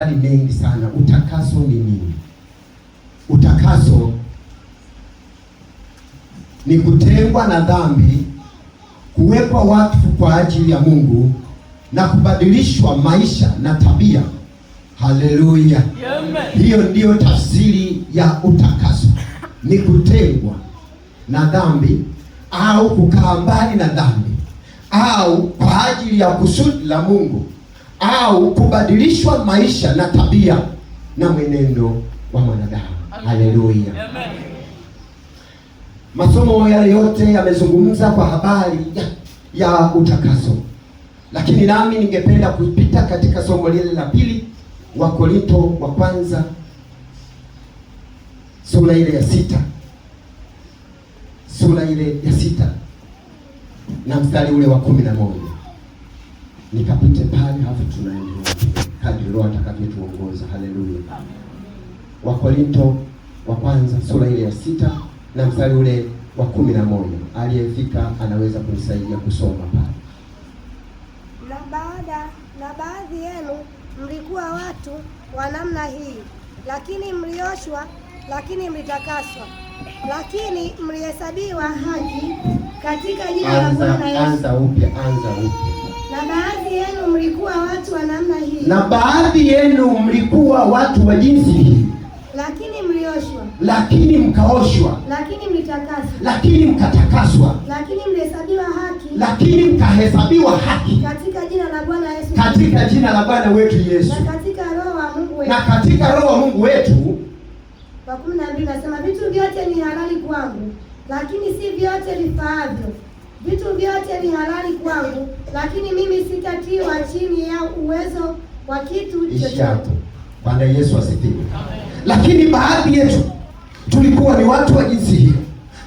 Ni mengi sana. Utakaso ni nini? Utakaso ni kutengwa na dhambi, kuwekwa wakfu kwa ajili ya Mungu na kubadilishwa maisha na tabia. Haleluya! Hiyo ndiyo tafsiri ya utakaso, ni kutengwa na dhambi au kukaa mbali na dhambi au kwa ajili ya kusudi la Mungu au kubadilishwa maisha na tabia na mwenendo wa mwanadamu. Haleluya! Masomo yale yote yamezungumza kwa habari ya utakaso, lakini nami ningependa kupita katika somo lile la pili, Wakorinto wa kwanza sura ile ya 6, sura ile ya 6 na mstari ule wa 11. Nikapite pale hapo, tunaendelea kadri Roho atakavyotuongoza. Haleluya! Wakorinto wa kwanza sura ile ya 6 na mstari ule wa 11. Aliyefika anaweza kunisaidia kusoma pale. Na baadhi yenu mlikuwa watu wa namna hii, lakini mlioshwa, lakini mlitakaswa, lakini mlihesabiwa haki katika jina la Bwana Yesu. Anza upya. Na baadhi yenu mlikuwa watu wa namna hii, na baadhi yenu mlikuwa watu wa jinsi hii, lakini mlioshwa, lakini mkaoshwa, lakini mlitakaswa, lakini mkatakaswa, lakini mlihesabiwa haki, lakini mkahesabiwa haki katika jina la Bwana Yesu, katika jina la Bwana wetu Yesu, na katika Roho wa Mungu wetu, na katika Roho wa Mungu wetu. Kwa 12 nasema, vitu vyote ni halali kwangu, lakini si vyote vifaavyo. Vitu vyote ni halali kwangu, lakini mimi sitatiwa chini ya uwezo wa kitu chochote. Bwana Yesu asifiwe. Lakini baadhi yetu tulikuwa ni watu wa jinsi hiyo,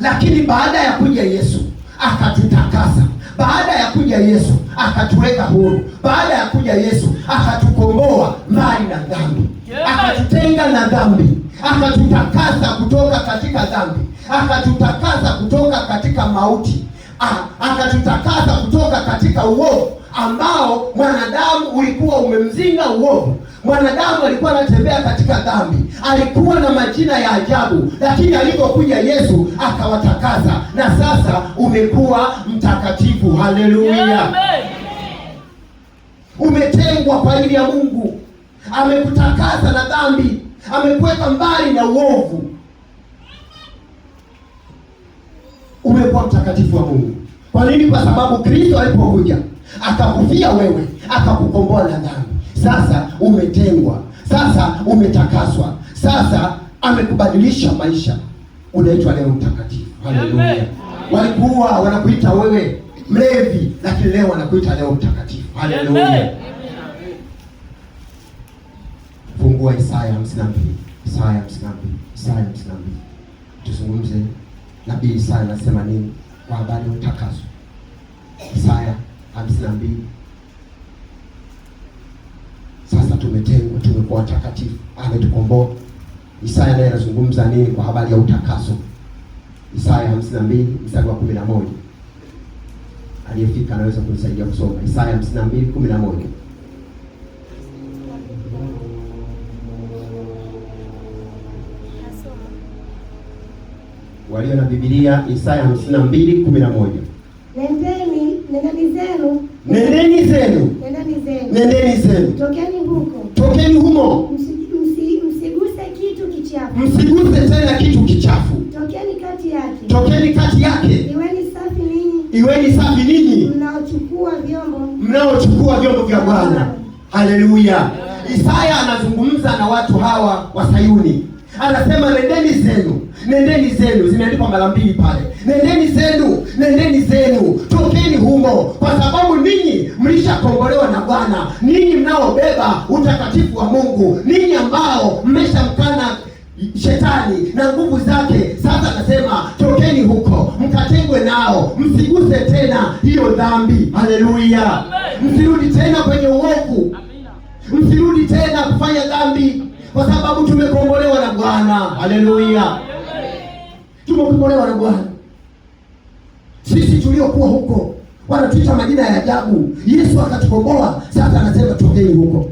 lakini baada ya kuja Yesu akatutakasa, baada ya kuja Yesu akatuweka huru, baada ya kuja Yesu akatukomboa mbali na dhambi, akatutenga na dhambi, akatutakasa kutoka katika dhambi, akatutakasa kutoka katika mauti, akatutakasa kutoka katika uovu ambao mwanadamu ulikuwa umemzinga uovu. Mwanadamu alikuwa anatembea katika dhambi, alikuwa na majina ya ajabu, lakini alipokuja Yesu akawatakasa, na sasa umekuwa mtakatifu. Haleluya! Umetengwa kwa ajili ya Mungu, amekutakasa na dhambi, amekuweka mbali na uovu, umekuwa mtakatifu wa Mungu. Kwa nini? Kwa sababu Kristo alipokuja akakufia wewe, akakukomboa na dhambi. Sasa umetengwa, sasa umetakaswa, sasa amekubadilisha maisha, unaitwa leo mtakatifu. Haleluya! Walikuwa wanakuita wewe mlevi, lakini leo wanakuita leo mtakatifu. Haleluya! Fungua Isaya 52. Tuzungumze nabii Isaya anasema nini kwa habari ya utakaso. Isaya 52. Sasa tumetengwa, tumekuwa watakatifu, ametukomboa. Isaya naye anazungumza nini kwa habari ya utakaso? Isaya 52 mstari wa 11. Aliyefika anaweza kunisaidia kusoma Isaya 52:11. Walio na Biblia, Isaya 52:11. Nendeni zenu. Tokeni humo. Msiguse kitu kichafu. Msiguse tena kitu kichafu. Tokeni kati yake. Iweni safi ninyi mnaochukua vyombo vya Bwana. Haleluya! Isaya anazungumza na watu hawa wa Sayuni. Anasema nendeni zenu, zimeandikwa mara 2 pale. Nendeni zenu, tokeni humo, kwa sababu ninyi mlishakombolewa na Bwana, ninyi mnaobeba utakatifu wa Mungu, ninyi ambao mmeshamkana shetani na nguvu zake. Sasa anasema tokeni huko, mkatengwe nao, msiguse tena hiyo dhambi. Haleluya! Msirudi tena kwenye uovu, msirudi tena kufanya dhambi, kwa sababu tumekombolewa na Bwana. Haleluya! Tumekombolewa na Bwana. Sisi tuliokuwa huko wanatuita majina ya ajabu, Yesu akatukomboa. Sasa anasema tokeni huko.